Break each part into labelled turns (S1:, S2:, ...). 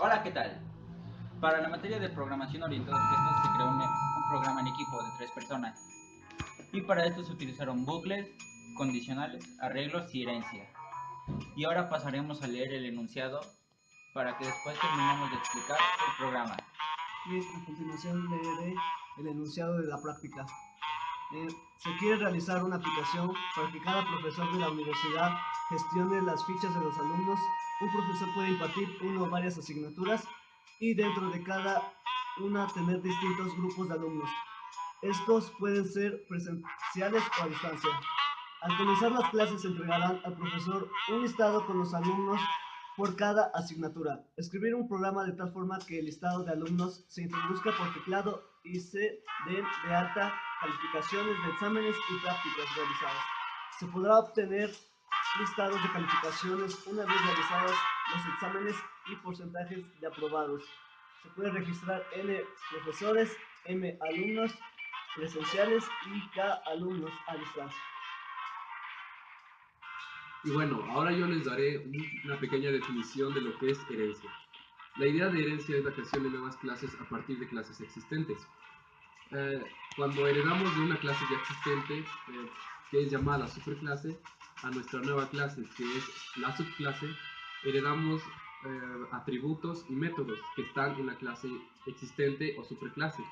S1: Hola, ¿qué tal? Para la materia de programación orientada a objetos se creó un programa en equipo de 3 personas y para esto se utilizaron bucles, condicionales, arreglos y herencia. Y ahora pasaremos a leer el enunciado para que después terminemos de explicar el programa.
S2: Bien, a continuación leeré el enunciado de la práctica. Se quiere realizar una aplicación para que cada profesor de la universidad gestione las fichas de los alumnos. Un profesor puede impartir una o varias asignaturas y dentro de cada una tener distintos grupos de alumnos. Estos pueden ser presenciales o a distancia. Al comenzar las clases se entregarán al profesor un listado con los alumnos por cada asignatura. Escribir un programa de tal forma que el listado de alumnos se introduzca por teclado y se den de alta calificaciones de exámenes y prácticas realizadas. Se podrá obtener listados de calificaciones una vez realizados los exámenes y porcentajes de aprobados. Se puede registrar N profesores, M alumnos presenciales y K alumnos a distancia.
S3: Y bueno, ahora yo les daré una pequeña definición de lo que es herencia. La idea de herencia es la creación de nuevas clases a partir de clases existentes. Cuando heredamos de una clase ya existente, que es llamada la superclase, a nuestra nueva clase, que es la subclase, heredamos atributos y métodos que están en la clase existente o superclase.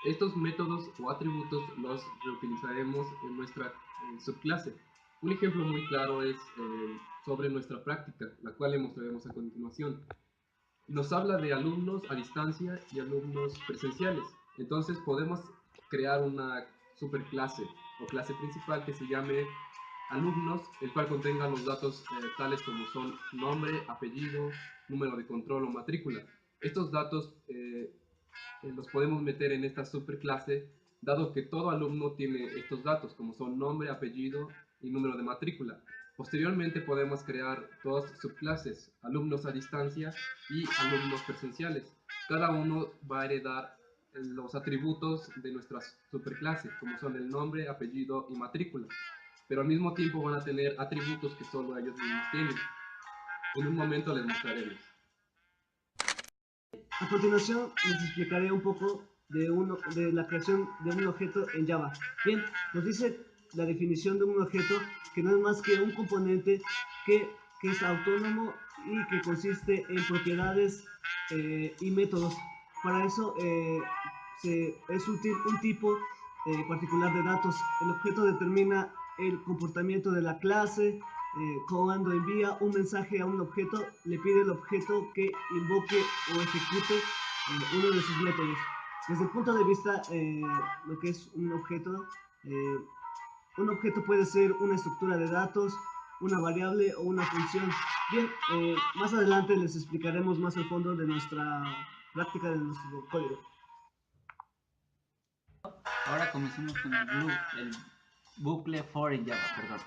S3: Estos métodos o atributos los reutilizaremos en nuestra subclase. Un ejemplo muy claro es sobre nuestra práctica, la cual le mostraremos a continuación. Nos habla de alumnos a distancia y alumnos presenciales. Entonces podemos crear una superclase o clase principal que se llame alumnos, el cual contenga los datos tales como son nombre, apellido, número de control o matrícula. Estos datos los podemos meter en esta superclase, dado que todo alumno tiene estos datos, como son nombre, apellido y número de matrícula. Posteriormente podemos crear dos subclases, alumnos a distancia y alumnos presenciales. Cada uno va a heredar los atributos de nuestra superclase, como son el nombre, apellido y matrícula. Pero al mismo tiempo van a tener atributos que solo ellos mismos tienen. En un momento les mostraremos.
S2: A continuación les explicaré un poco de la creación de un objeto en Java. Bien, nos dice la definición de un objeto que no es más que un componente que es autónomo y que consiste en propiedades y métodos. Para eso es útil un tipo particular de datos. El objeto determina el comportamiento de la clase. Cuando envía un mensaje a un objeto, le pide al objeto que invoque o ejecute uno de sus métodos. Desde el punto de vista lo que es un objeto puede ser una estructura de datos, una variable o una función. Bien, más adelante les explicaremos más el fondo de nuestra práctica de nuestro código.
S1: Ahora comencemos con el bucle for en Java, perdón.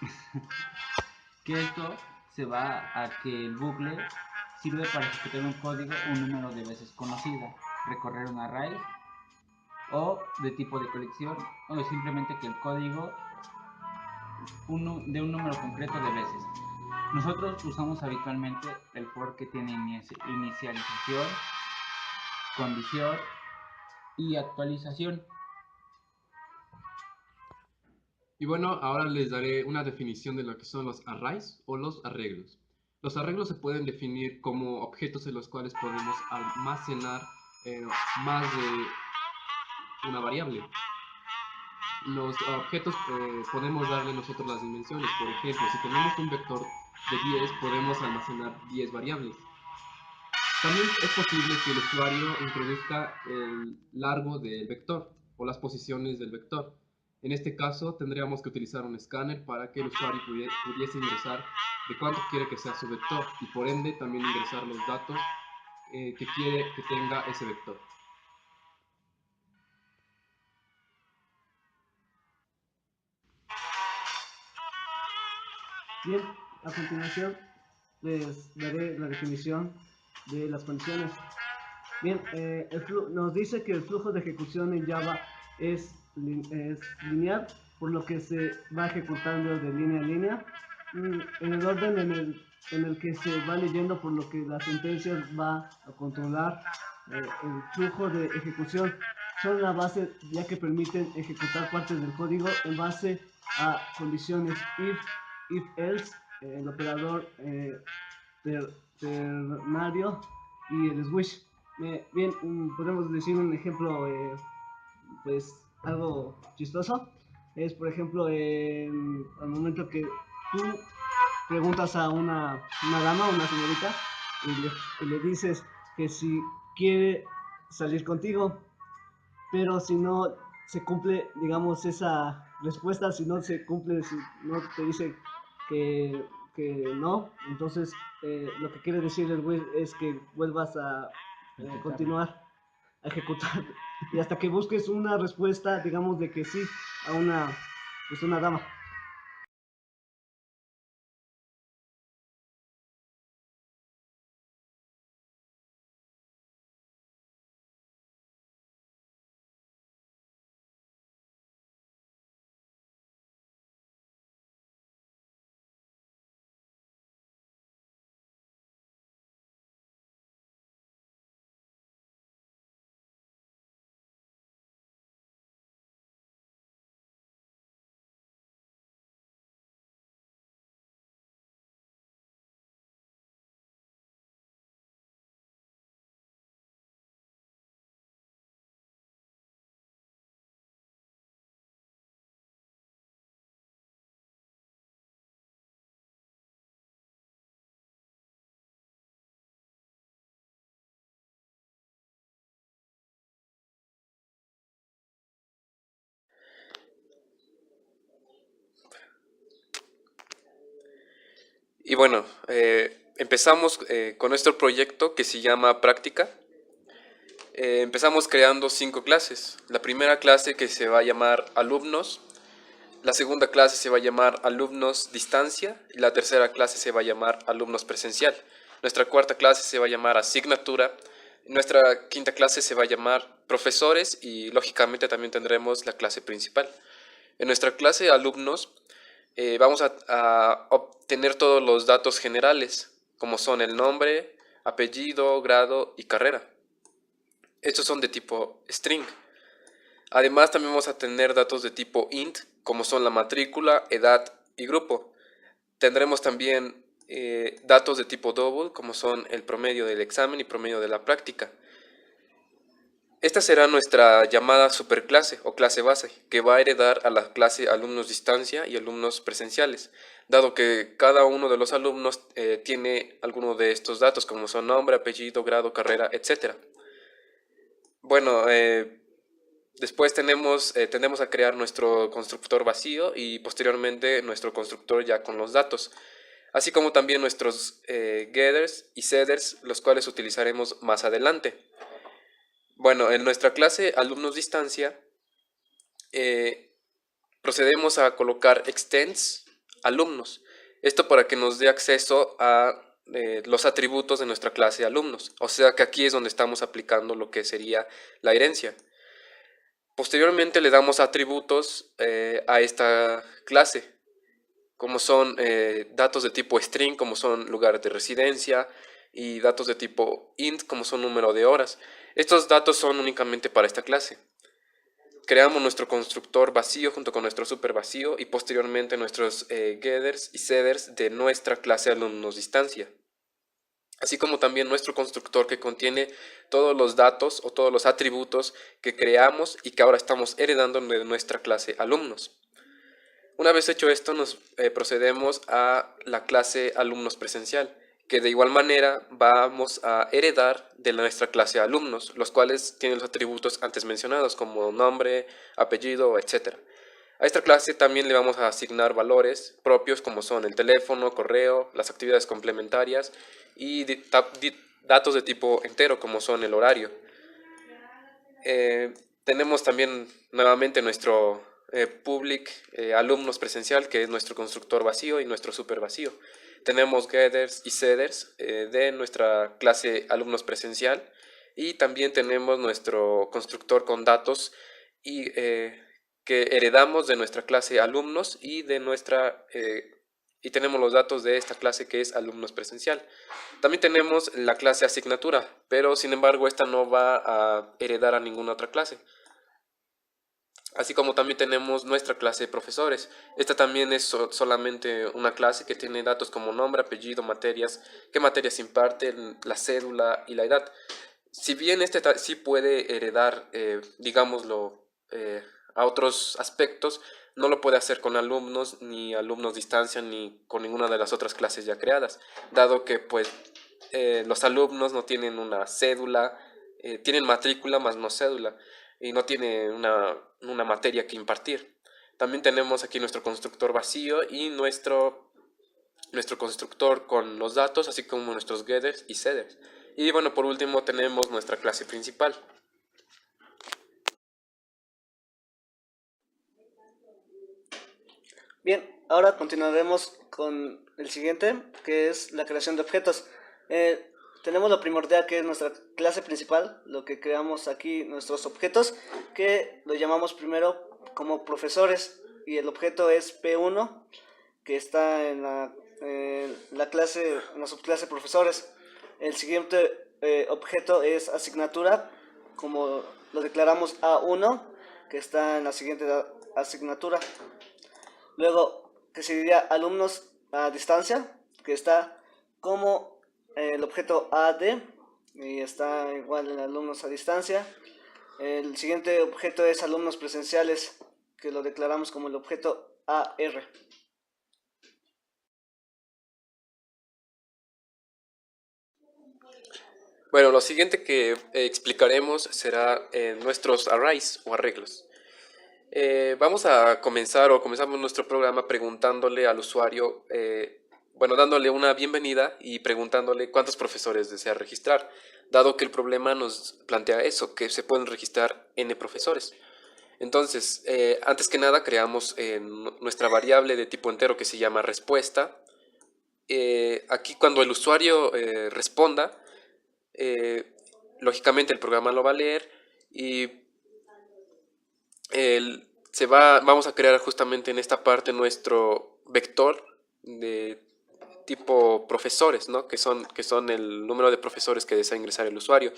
S1: Que esto se va a que el bucle sirve para ejecutar un código un número de veces conocida, recorrer un array o de tipo de colección o simplemente que el código de un número concreto de veces. Nosotros usamos habitualmente el for que tiene inicialización, condición y actualización.
S3: Y bueno, ahora les daré una definición de lo que son los arrays o los arreglos. Los arreglos se pueden definir como objetos en los cuales podemos almacenar más de una variable. Los objetos podemos darle nosotros las dimensiones. Por ejemplo, si tenemos un vector de 10, podemos almacenar 10 variables. También es posible que el usuario introduzca el largo del vector o las posiciones del vector. En este caso tendríamos que utilizar un escáner para que el usuario pudiese ingresar de cuánto quiere que sea su vector y por ende también ingresar los datos que quiere que tenga ese vector.
S2: Bien, a continuación les daré la definición de las condiciones. Bien, nos dice que el flujo de ejecución en Java es lineal, por lo que se va ejecutando de línea a línea. En el orden en el que se va leyendo, por lo que la sentencia va a controlar el flujo de ejecución. Son la base ya que permiten ejecutar partes del código en base a condiciones if else, el operador ternario y el switch. Bien, podemos decir un ejemplo, pues algo chistoso. Es, por ejemplo, al momento que tú preguntas a una dama, una señorita, y le dices que si quiere salir contigo, pero si no se cumple, digamos, esa respuesta, si no se cumple, si no te dice que no, entonces lo que quiere decir el güey es que vuelvas a continuar a ejecutar y hasta que busques una respuesta, digamos, de que sí a pues una dama.
S4: Y bueno, empezamos con nuestro proyecto que se llama Práctica. Empezamos creando 5 clases. La primera clase que se va a llamar Alumnos, la segunda clase se va a llamar Alumnos Distancia y la tercera clase se va a llamar Alumnos Presencial. Nuestra cuarta clase se va a llamar Asignatura. Nuestra quinta clase se va a llamar Profesores y lógicamente también tendremos la clase principal. En nuestra clase de Alumnos vamos a obtener todos los datos generales, como son el nombre, apellido, grado y carrera. Estos son de tipo string. Además también vamos a tener datos de tipo int, como son la matrícula, edad y grupo. Tendremos también datos de tipo double, como son el promedio del examen y promedio de la práctica. Esta será nuestra llamada superclase o clase base, que va a heredar a la clase alumnos distancia y alumnos presenciales, dado que cada uno de los alumnos tiene alguno de estos datos, como son nombre, apellido, grado, carrera, etc. Bueno, después tendemos a crear nuestro constructor vacío y posteriormente nuestro constructor ya con los datos, así como también nuestros getters y setters, los cuales utilizaremos más adelante. Bueno, en nuestra clase alumnos distancia procedemos a colocar extends alumnos. Esto para que nos dé acceso a los atributos de nuestra clase alumnos. O sea que aquí es donde estamos aplicando lo que sería la herencia. Posteriormente le damos atributos a esta clase, como son datos de tipo string, como son lugar de residencia, y datos de tipo int, como son número de horas. Estos datos son únicamente para esta clase. Creamos nuestro constructor vacío junto con nuestro super vacío y posteriormente nuestros getters y setters de nuestra clase alumnos distancia. Así como también nuestro constructor que contiene todos los datos o todos los atributos que creamos y que ahora estamos heredando de nuestra clase alumnos. Una vez hecho esto, nos procedemos a la clase alumnos presencial, que de igual manera vamos a heredar de nuestra clase alumnos, los cuales tienen los atributos antes mencionados como nombre, apellido, etc. A esta clase también le vamos a asignar valores propios como son el teléfono, correo, las actividades complementarias y datos de tipo entero como son el horario. Tenemos también nuevamente nuestro public alumnos presencial, que es nuestro constructor vacío y nuestro super vacío. Tenemos getters y setters de nuestra clase alumnos presencial y también tenemos nuestro constructor con datos y que heredamos de nuestra clase alumnos y de nuestra y tenemos los datos de esta clase que es alumnos presencial. También tenemos la clase asignatura, pero sin embargo esta no va a heredar a ninguna otra clase. Así como también tenemos nuestra clase de profesores. Esta también es solamente una clase que tiene datos como nombre, apellido, materias, qué materias imparten, la cédula y la edad. Si bien este sí puede heredar, digámoslo, a otros aspectos, no lo puede hacer con alumnos, ni alumnos distancia, ni con ninguna de las otras clases ya creadas, dado que pues los alumnos no tienen una cédula, tienen matrícula más no cédula, y no tienen una materia que impartir. También tenemos aquí nuestro constructor vacío y nuestro constructor con los datos, así como nuestros getters y setters. Y bueno, por último tenemos nuestra clase principal.
S2: Bien, ahora continuaremos con el siguiente, que es la creación de objetos. Tenemos lo primordial, que es nuestra clase principal, lo que creamos aquí, nuestros objetos, que lo llamamos primero como profesores, y el objeto es P1, que está en la clase, en la subclase profesores. El siguiente objeto es asignatura, como lo declaramos A1, que está en la siguiente asignatura. Luego, que se diría alumnos a distancia, que está como el objeto AD, y está igual en alumnos a distancia. El siguiente objeto es alumnos presenciales, que lo declaramos como el objeto AR.
S4: Bueno, lo siguiente que explicaremos será nuestros arrays o arreglos. Vamos a comenzamos nuestro programa preguntándole al usuario, bueno, dándole una bienvenida y preguntándole cuántos profesores desea registrar, dado que el problema nos plantea eso, que se pueden registrar n profesores. Entonces, antes que nada creamos nuestra variable de tipo entero que se llama respuesta. Aquí cuando el usuario responda, lógicamente el programa lo va a leer y vamos a crear justamente en esta parte nuestro vector de tipo profesores, ¿no? que son el número de profesores que desea ingresar el usuario.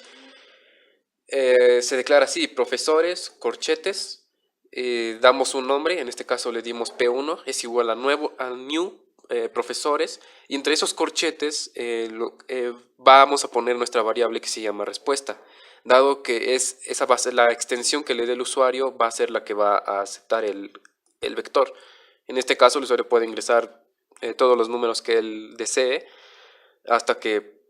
S4: Se declara así: profesores, corchetes, damos un nombre, en este caso le dimos P1, es igual a new profesores, y entre esos corchetes vamos a poner nuestra variable que se llama respuesta, dado que esa va a ser la extensión que le dé el usuario, va a ser la que va a aceptar el vector. En este caso el usuario puede ingresar todos los números que él desee, hasta que,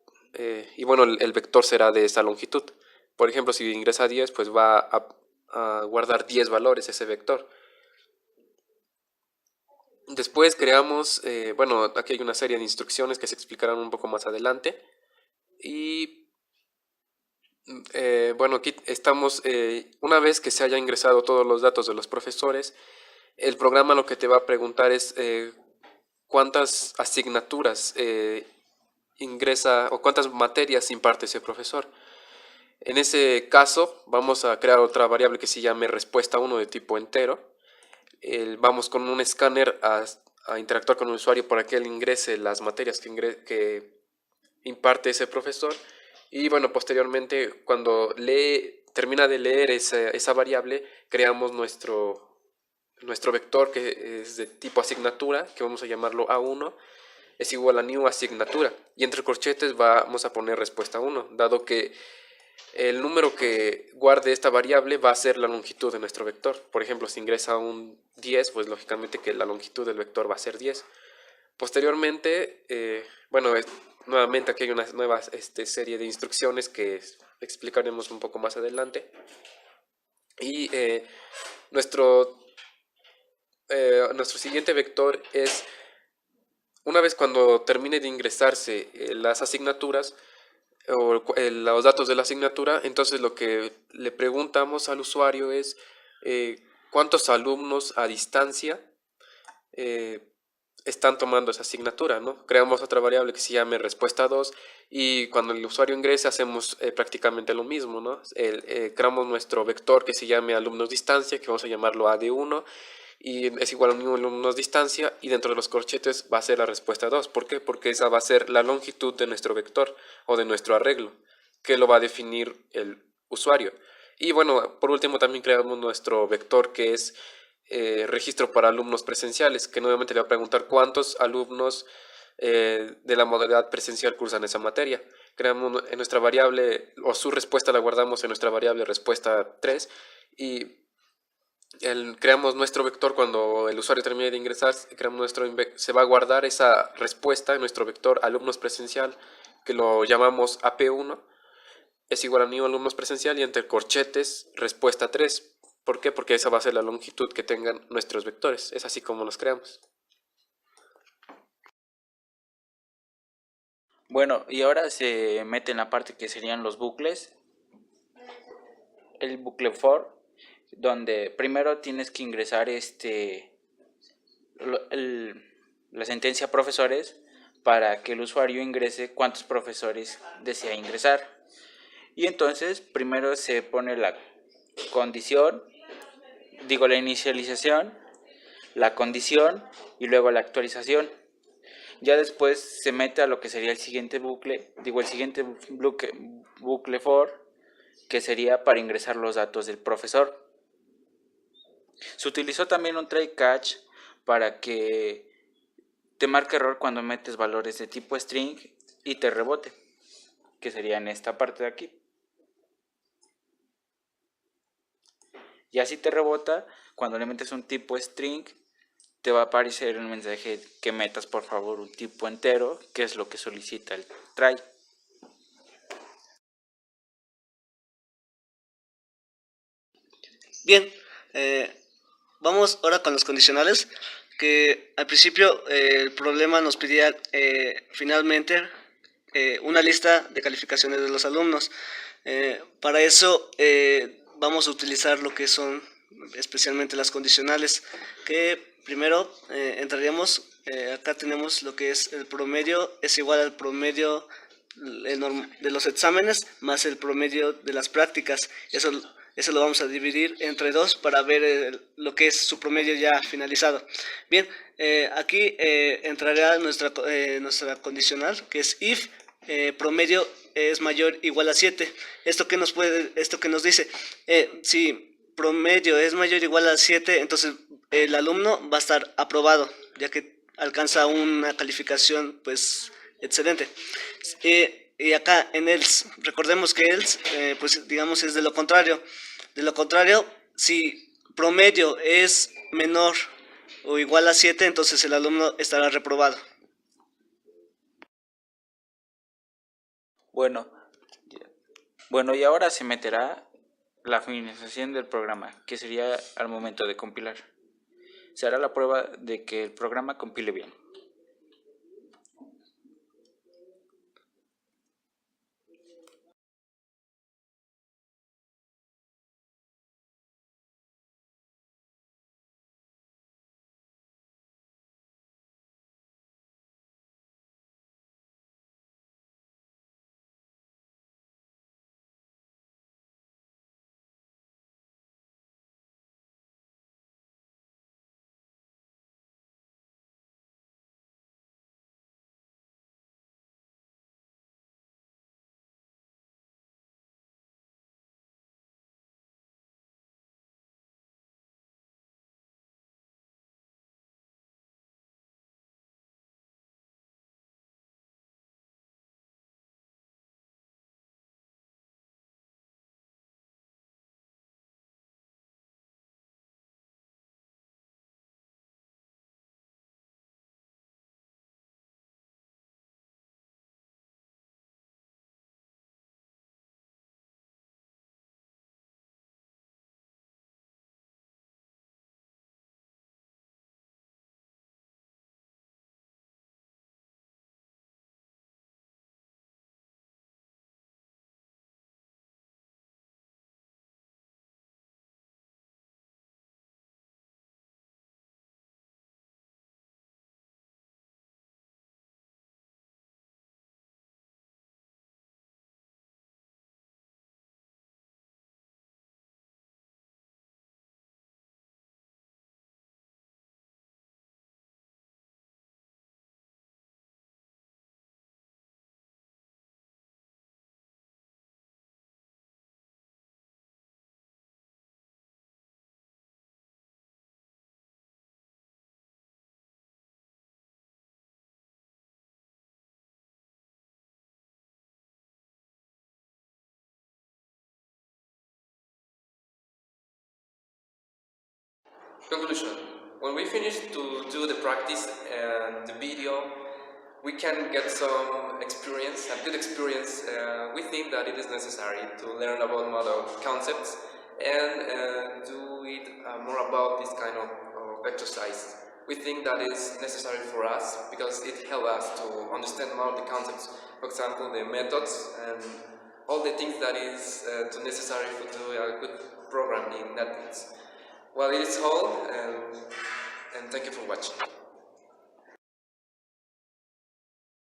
S4: y bueno, el vector será de esa longitud. Por ejemplo, si ingresa 10, pues va a guardar 10 valores ese vector. Después creamos, bueno, aquí hay una serie de instrucciones que se explicarán un poco más adelante. Y bueno, aquí estamos, una vez que se haya ingresado todos los datos de los profesores, el programa lo que te va a preguntar es cuántas asignaturas ingresa o cuántas materias imparte ese profesor. En ese caso vamos a crear otra variable que se llame respuesta 1 de tipo entero. Vamos con un escáner a interactuar con el usuario para que él ingrese las materias que imparte ese profesor. Y bueno, posteriormente, cuando termina de leer esa variable, creamos nuestro vector, que es de tipo asignatura, que vamos a llamarlo A1, es igual a new asignatura. Y entre corchetes vamos a poner respuesta 1, dado que el número que guarde esta variable va a ser la longitud de nuestro vector. Por ejemplo, si ingresa un 10, pues lógicamente que la longitud del vector va a ser 10. Posteriormente, bueno, nuevamente aquí hay una nueva serie de instrucciones que explicaremos un poco más adelante. Y nuestro siguiente vector es, una vez cuando termine de ingresarse las asignaturas, o los datos de la asignatura, entonces lo que le preguntamos al usuario es cuántos alumnos a distancia están tomando esa asignatura, ¿no? Creamos otra variable que se llame respuesta 2 y cuando el usuario ingrese hacemos prácticamente lo mismo, ¿no? Creamos nuestro vector que se llame alumnos distancia, que vamos a llamarlo AD1, y es igual a 1 alumnos distancia, y dentro de los corchetes va a ser la respuesta 2. ¿Por qué? Porque esa va a ser la longitud de nuestro vector o de nuestro arreglo, que lo va a definir el usuario. Y bueno, por último también creamos nuestro vector, que es registro para alumnos presenciales, que nuevamente le va a preguntar cuántos alumnos de la modalidad presencial cursan esa materia. Creamos en nuestra variable, o su respuesta la guardamos en nuestra variable respuesta 3, y creamos nuestro vector cuando el usuario termine de ingresar. Se va a guardar esa respuesta en nuestro vector alumnos presencial, que lo llamamos AP1, es igual a new alumnos presencial, y entre corchetes respuesta 3. ¿Por qué? Porque esa va a ser la longitud que tengan nuestros vectores. Es así como los creamos.
S5: Bueno, y ahora se mete en la parte que serían los bucles. El bucle for, donde primero tienes que ingresar la sentencia profesores para que el usuario ingrese cuántos profesores desea ingresar. Y entonces primero se pone la condición, la inicialización, la condición y luego la actualización. Ya después se mete a lo que sería el siguiente bucle, bucle for, que sería para ingresar los datos del profesor. Se utilizó también un try catch para que te marque error cuando metes valores de tipo string y te rebote, que sería en esta parte de aquí. Y así te rebota, cuando le metes un tipo string, te va a aparecer un mensaje que metas por favor un tipo entero, que es lo que solicita el try.
S2: Bien, vamos ahora con los condicionales, que al principio el problema nos pedía finalmente una lista de calificaciones de los alumnos. Para eso vamos a utilizar lo que son especialmente las condicionales, que primero entraríamos, acá tenemos lo que es el promedio, es igual al promedio de los exámenes más el promedio de las prácticas. Eso lo vamos a dividir entre 2 para ver lo que es su promedio ya finalizado. Bien, aquí entrará nuestra condicional, que es if promedio es mayor o igual a 7. Esto que nos dice, si promedio es mayor o igual a 7, entonces el alumno va a estar aprobado, ya que alcanza una calificación pues excelente. Y acá en else, recordemos que else pues digamos es de lo contrario. De lo contrario, si promedio es menor o igual a 7, entonces el alumno estará reprobado.
S5: Bueno, y ahora se meterá la finalización del programa, que sería al momento de compilar. Se hará la prueba de que el programa compile bien.
S4: Conclusion. When we finish to do the practice and the video, we can get some experience, a good experience. We think that it is necessary to learn about model concepts and do it more about this kind of exercise. We think that is necessary for us because it helps us to understand more the concepts, for example, the methods and all the things that is necessary to do a good program in NetBeans. Well, it is all, and thank you for watching.